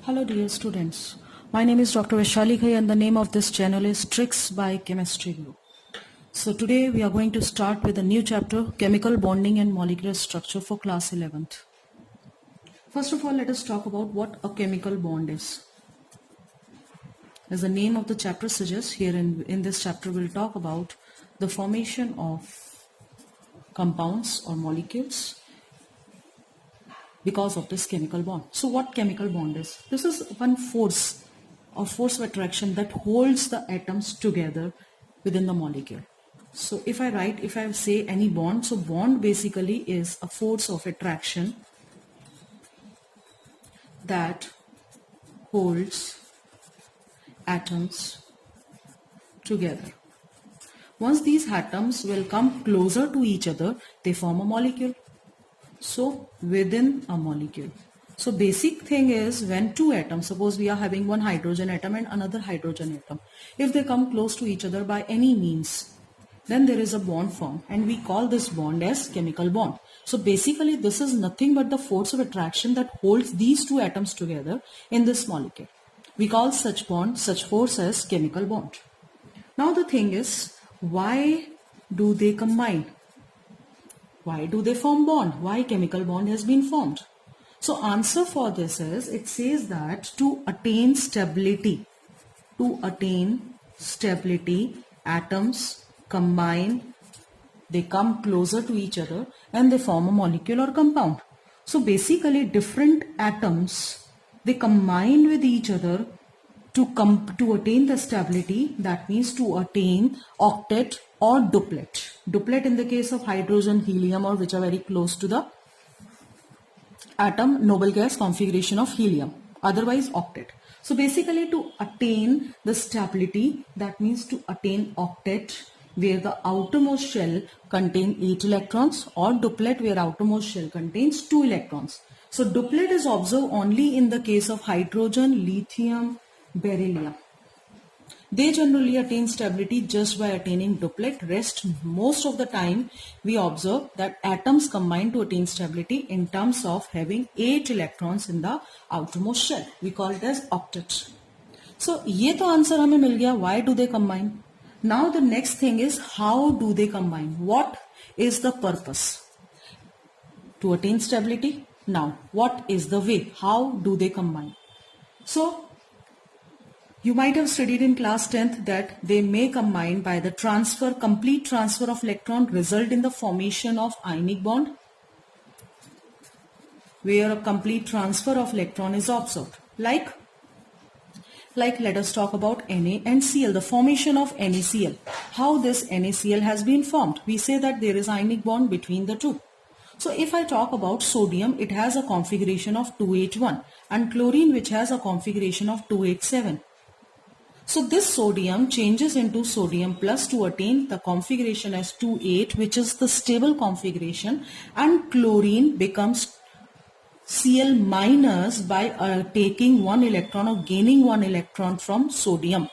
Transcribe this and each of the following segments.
Hello dear students, my name is Dr. Vaishali Ghai and the name of this channel is Tricks by Chemistry Guru. So today we are going to start with a new chapter, Chemical Bonding and Molecular Structure for class 11th. First of all, let us talk about what a chemical bond is. As the name of the chapter suggests, here in this chapter we'll talk about the formation of compounds or molecules because of this chemical bond. So what chemical bond is? This is one force of attraction that holds the atoms together within the molecule. So if I say any bond, so bond basically is a force of attraction that holds atoms together. Once these atoms will come closer to each other, they form a molecule. So within a molecule. So basic thing is when two atoms, suppose we are having one hydrogen atom and another hydrogen atom. If they come close to each other by any means, then there is a bond formed and we call this bond as chemical bond. So basically this is nothing but the force of attraction that holds these two atoms together in this molecule. We call such bond, such force as chemical bond. Now the thing is, why do they combine? Why do they form bond? Why chemical bond has been formed? So answer for this is, it says that to attain stability, atoms combine, they come closer to each other and they form a molecule or compound. So basically different atoms, they combine with each other to attain the stability, that means to attain octet or duplet. Duplet in the case of hydrogen, helium, or which are very close to the atom noble gas configuration of helium, otherwise octet. So basically to attain the stability, that means to attain octet where the outermost shell contains 8 electrons, or duplet where outermost shell contains 2 electrons. So duplet is observed only in the case of hydrogen, lithium, beryllium. They generally attain stability just by attaining duplet. Rest, most of the time we observe that atoms combine to attain stability in terms of having 8 electrons in the outermost shell. We call it as octet. So ये तो answer हमें मिल गया, why do they combine? Now the next thing is, how do they combine? What is the purpose? To attain stability. Now what is the way? How do they combine? So you might have studied in class 10th that they may combine by the complete transfer of electron result in the formation of ionic bond, where a complete transfer of electron is observed. Like let us talk about Na and Cl, the formation of NaCl. How this NaCl has been formed? We say that there is ionic bond between the two. So if I talk about sodium, it has a configuration of 2H1 and chlorine which has a configuration of 2H7. So this sodium changes into sodium plus to attain the configuration as 2,8, which is the stable configuration, and chlorine becomes Cl minus by taking 1 electron or gaining 1 electron from sodium.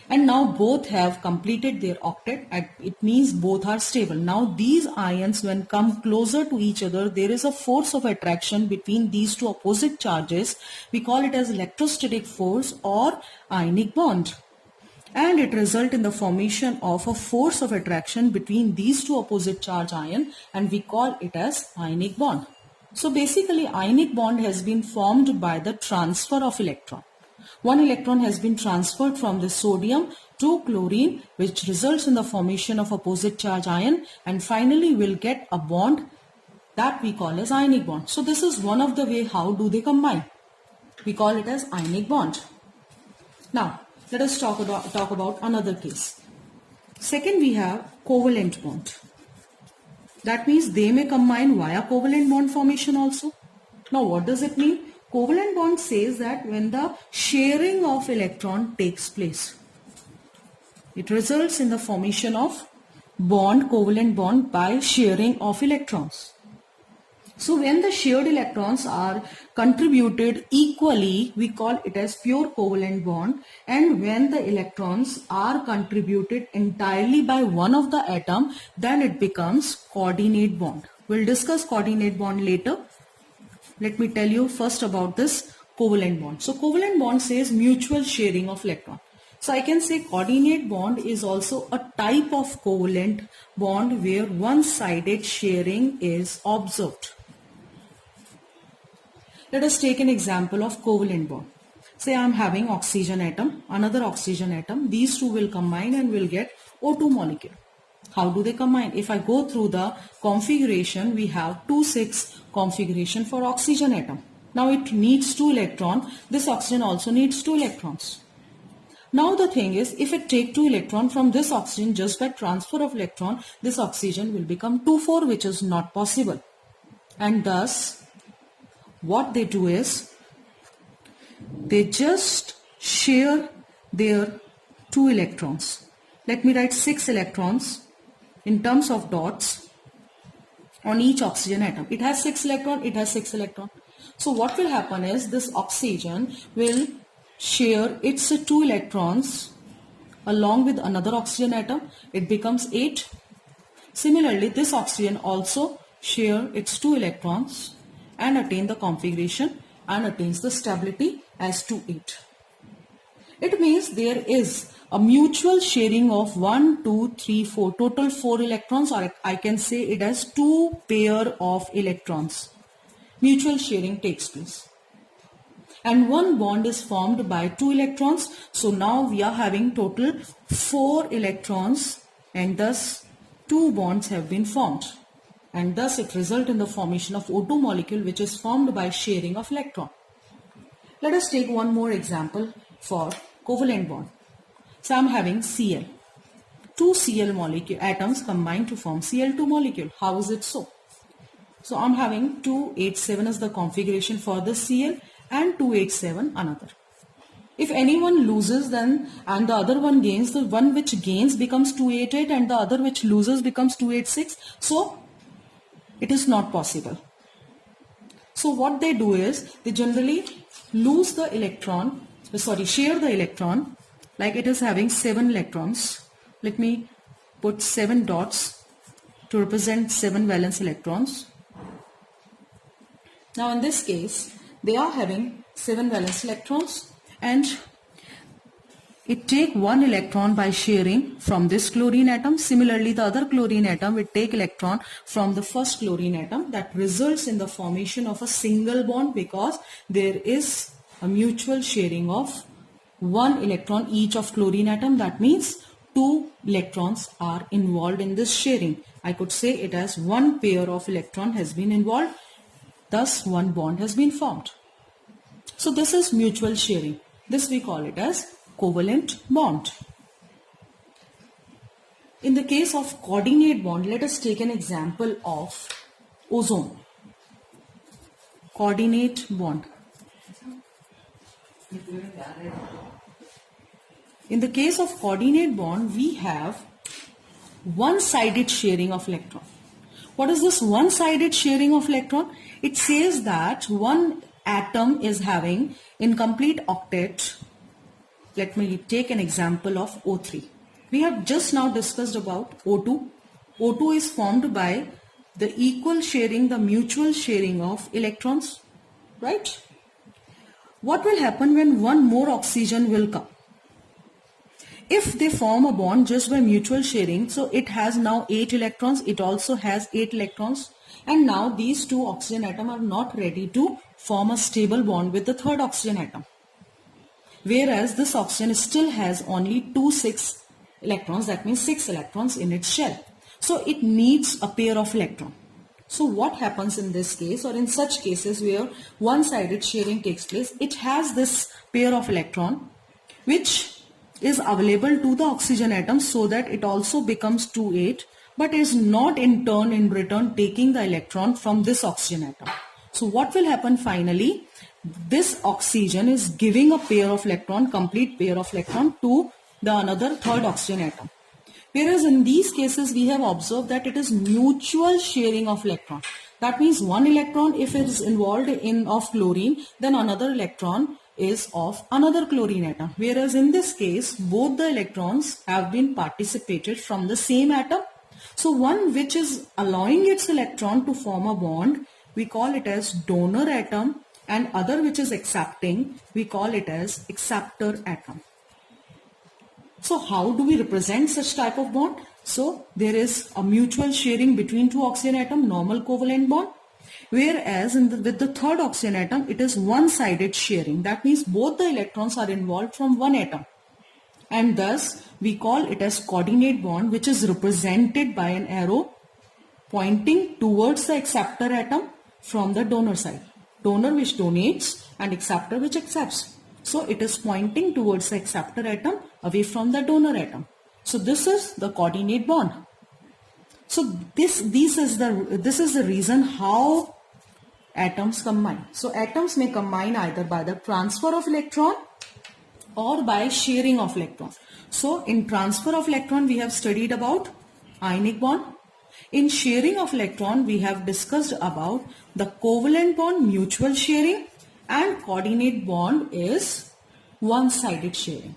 And now both have completed their octet, and it means both are stable. Now these ions, when come closer to each other, there is a force of attraction between these two opposite charges. We call it as electrostatic force or ionic bond. And it results in the formation of a force of attraction between these two opposite charge ion, and we call it as ionic bond. So basically ionic bond has been formed by the transfer of electron. 1 electron has been transferred from the sodium to chlorine, which results in the formation of opposite charge ion, and finally we'll get a bond that we call as ionic bond. So this is one of the way how do they combine. We call it as ionic bond. Now let us talk about another case. Second, we have covalent bond. That means they may combine via covalent bond formation also. Now what does it mean? Covalent bond says that when the sharing of electron takes place, it results in the formation of covalent bond by sharing of electrons. So when the shared electrons are contributed equally, we call it as pure covalent bond, and when the electrons are contributed entirely by one of the atom, then it becomes coordinate bond. We'll discuss coordinate bond later. Let me tell you first about this covalent bond. So covalent bond says mutual sharing of electron. So I can say coordinate bond is also a type of covalent bond where one-sided sharing is observed. Let us take an example of covalent bond. Say I am having oxygen atom, another oxygen atom. These two will combine and will get O2 molecule. How do they combine? If I go through the configuration, we have 2,6 configuration for oxygen atom. Now it needs 2 electrons. This oxygen also needs 2 electrons. Now the thing is, if it take 2 electron from this oxygen just by transfer of electron, this oxygen will become 2,4, which is not possible. And thus, what they do is, they just share their 2 electrons. Let me write 6 electrons in terms of dots on each oxygen atom. It has 6 electron, it has 6 electron. So what will happen is, this oxygen will share its 2 electrons along with another oxygen atom. It becomes 8. Similarly, this oxygen also share its 2 electrons and attain the configuration and attains the stability as 2,8. It means there is a mutual sharing of 1, 2, 3, 4, total 4 electrons, or I can say it as 2 pair of electrons. Mutual sharing takes place. And one bond is formed by 2 electrons. So now we are having total 4 electrons, and thus 2 bonds have been formed. And thus it results in the formation of O2 molecule, which is formed by sharing of electron. Let us take one more example for covalent bond. So I am having Cl. 2 Cl molecule atoms combine to form Cl2 molecule. How is it so? So I am having 287 as the configuration for the Cl and 287 another. If anyone loses, then and the other one gains, the one which gains becomes 288 and the other which loses becomes 286. So it is not possible. So what they do is, they generally lose the electron, share the electron, like it is having 7 electrons. Let me put 7 dots to represent 7 valence electrons. Now in this case, they are having 7 valence electrons, and it take 1 electron by sharing from this chlorine atom. Similarly, the other chlorine atom will take electron from the first chlorine atom. That results in the formation of a single bond because there is a mutual sharing of 1 electron each of chlorine atom. That means 2 electrons are involved in this sharing. I could say it as 1 pair of electron has been involved. Thus 1 bond has been formed. So this is mutual sharing. This we call it as covalent bond. In the case of coordinate bond, let us take an example of ozone. Coordinate bond. In the case of coordinate bond, we have one-sided sharing of electron. What is this one-sided sharing of electron? It says that one atom is having incomplete octet. Let me take an example of O3. We have just now discussed about O2. O2 is formed by the equal sharing, the mutual sharing of electrons, right? What will happen when one more oxygen will come? If they form a bond just by mutual sharing, so it has now 8 electrons, it also has 8 electrons, and now these 2 oxygen atoms are not ready to form a stable bond with the third oxygen atom. Whereas this oxygen still has only 2,6 electrons, that means 6 electrons in its shell. So it needs a pair of electrons. So what happens in this case, or in such cases where one-sided sharing takes place, it has this pair of electron which is available to the oxygen atom so that it also becomes 2,8, but is not in return taking the electron from this oxygen atom. So what will happen finally? This oxygen is giving a pair of electron, complete pair of electron to the another third oxygen atom. Whereas in these cases we have observed that it is mutual sharing of electron. That means one electron, if it is involved in of chlorine, then another electron is of another chlorine atom. Whereas in this case, both the electrons have been participated from the same atom. So one which is allowing its electron to form a bond, we call it as donor atom, and other which is accepting, we call it as acceptor atom. So how do we represent such type of bond? So there is a mutual sharing between two oxygen atom, normal covalent bond. Whereas with the third oxygen atom, it is one-sided sharing. That means both the electrons are involved from one atom. And thus we call it as coordinate bond, which is represented by an arrow pointing towards the acceptor atom from the donor side. Donor which donates and acceptor which accepts. So it is pointing towards the acceptor atom away from the donor atom. So this is the coordinate bond. So this is the reason how atoms combine. So atoms may combine either by the transfer of electron or by sharing of electron. So in transfer of electron we have studied about ionic bond. In sharing of electron we have discussed about the covalent bond, mutual sharing, and coordinate bond is one-sided sharing.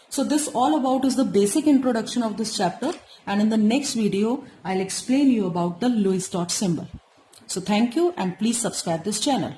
So this all about is the basic introduction of this chapter, and in the next video I'll explain you about the Lewis dot symbol. So thank you, and please subscribe this channel.